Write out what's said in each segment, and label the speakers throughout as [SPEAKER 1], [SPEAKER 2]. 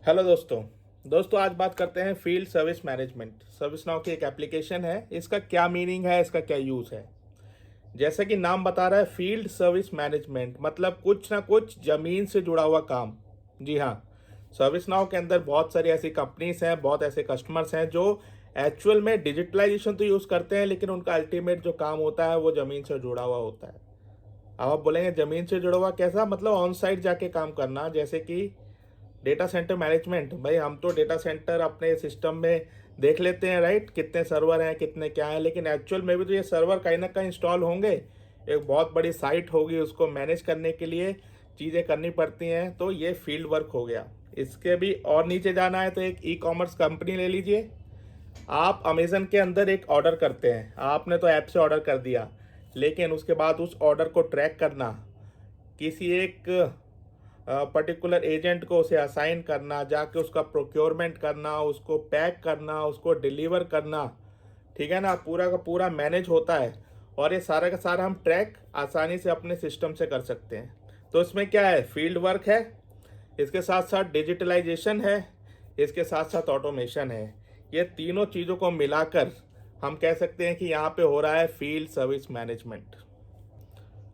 [SPEAKER 1] Hello दोस्तों आज बात करते हैं field service management. Service now की एक एप्लीकेशन है। इसका क्या मीनिंग है, इसका क्या यूज़ है। जैसे कि नाम बता रहा है फील्ड सर्विस मैनेजमेंट, मतलब कुछ ना कुछ ज़मीन से जुड़ा हुआ काम। जी हाँ, सर्विस नाउ के अंदर बहुत सारी ऐसी कंपनीज हैं, बहुत ऐसे कस्टमर्स हैं जो एक्चुअल में डिजिटलाइजेशन तो यूज़ करते हैं, लेकिन उनका अल्टीमेट जो काम होता है वो ज़मीन से जुड़ा हुआ होता है। अब आप बोलेंगे ज़मीन से जुड़ा हुआ कैसा, मतलब ऑन साइट जाके काम करना। जैसे कि डेटा सेंटर मैनेजमेंट, भाई हम तो डेटा सेंटर अपने सिस्टम में देख लेते हैं, राइट, कितने सर्वर हैं कितने क्या हैं, लेकिन एक्चुअल में भी तो ये सर्वर कहीं ना कहीं इंस्टॉल होंगे। एक बहुत बड़ी साइट होगी, उसको मैनेज करने के लिए चीज़ें करनी पड़ती हैं, तो ये फील्ड वर्क हो गया। इसके भी और नीचे जाना है तो एक ई कॉमर्स कंपनी ले लीजिए। आप अमेजन के अंदर एक ऑर्डर करते हैं, आपने तो ऐप से ऑर्डर कर दिया, लेकिन उसके बाद उस ऑर्डर को ट्रैक करना, किसी एक पर्टिकुलर एजेंट को उसे असाइन करना, जाके उसका प्रोक्योरमेंट करना, उसको पैक करना, उसको डिलीवर करना, ठीक है ना, पूरा का पूरा मैनेज होता है। और ये सारा का सारा हम ट्रैक आसानी से अपने सिस्टम से कर सकते हैं। तो इसमें क्या है, फील्ड वर्क है, इसके साथ साथ डिजिटलाइजेशन है, इसके साथ साथ ऑटोमेशन है। ये तीनों चीज़ों को मिलाकर हम कह सकते हैं कि यहाँ पे हो रहा है फील्ड सर्विस मैनेजमेंट।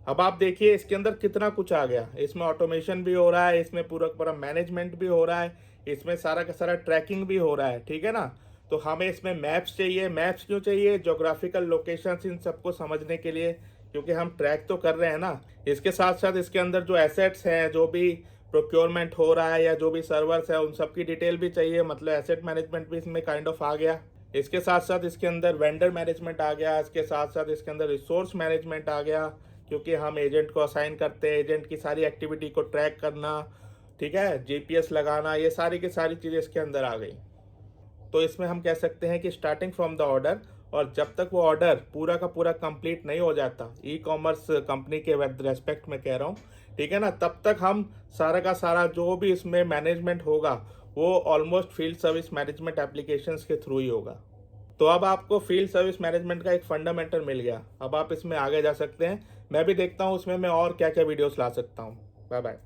[SPEAKER 1] अब आप देखिए इसके अंदर कितना कुछ आ गया। इसमें ऑटोमेशन भी हो रहा है, इसमें पूरा पूरा मैनेजमेंट भी हो रहा है, इसमें सारा का सारा ट्रैकिंग भी हो रहा है, ठीक है ना। तो हमें इसमें मैप्स चाहिए। मैप्स क्यों चाहिए? जोग्राफिकल लोकेशंस इन सबको समझने के लिए, क्योंकि हम ट्रैक तो कर रहे हैं ना। इसके साथ साथ इसके अंदर जो एसेट्स हैं, जो भी प्रोक्योरमेंट हो रहा है या जो भी सर्वर्स है, उन सब की डिटेल भी चाहिए, मतलब एसेट मैनेजमेंट भी इसमें काइंड ऑफ आ गया। इसके साथ साथ इसके अंदर वेंडर मैनेजमेंट आ गया, इसके साथ साथ इसके अंदर रिसोर्स मैनेजमेंट आ गया, क्योंकि हम एजेंट को असाइन करते हैं, एजेंट की सारी एक्टिविटी को ट्रैक करना, ठीक है, जीपीएस लगाना, ये सारी की सारी चीज़ें इसके अंदर आ गई। तो इसमें हम कह सकते हैं कि स्टार्टिंग फ्रॉम द ऑर्डर, और जब तक वो ऑर्डर पूरा का पूरा कंप्लीट नहीं हो जाता, ई कॉमर्स कंपनी के रेस्पेक्ट में कह रहा हूँ, ठीक है ना, तब तक हम सारा का सारा जो भी इसमें मैनेजमेंट होगा वो almost field service management applications के थ्रू ही होगा। तो अब आपको फील्ड सर्विस मैनेजमेंट का एक फंडामेंटल मिल गया। अब आप इसमें आगे जा सकते हैं। मैं भी देखता हूँ उसमें मैं और क्या क्या वीडियोस ला सकता हूँ। Bye bye.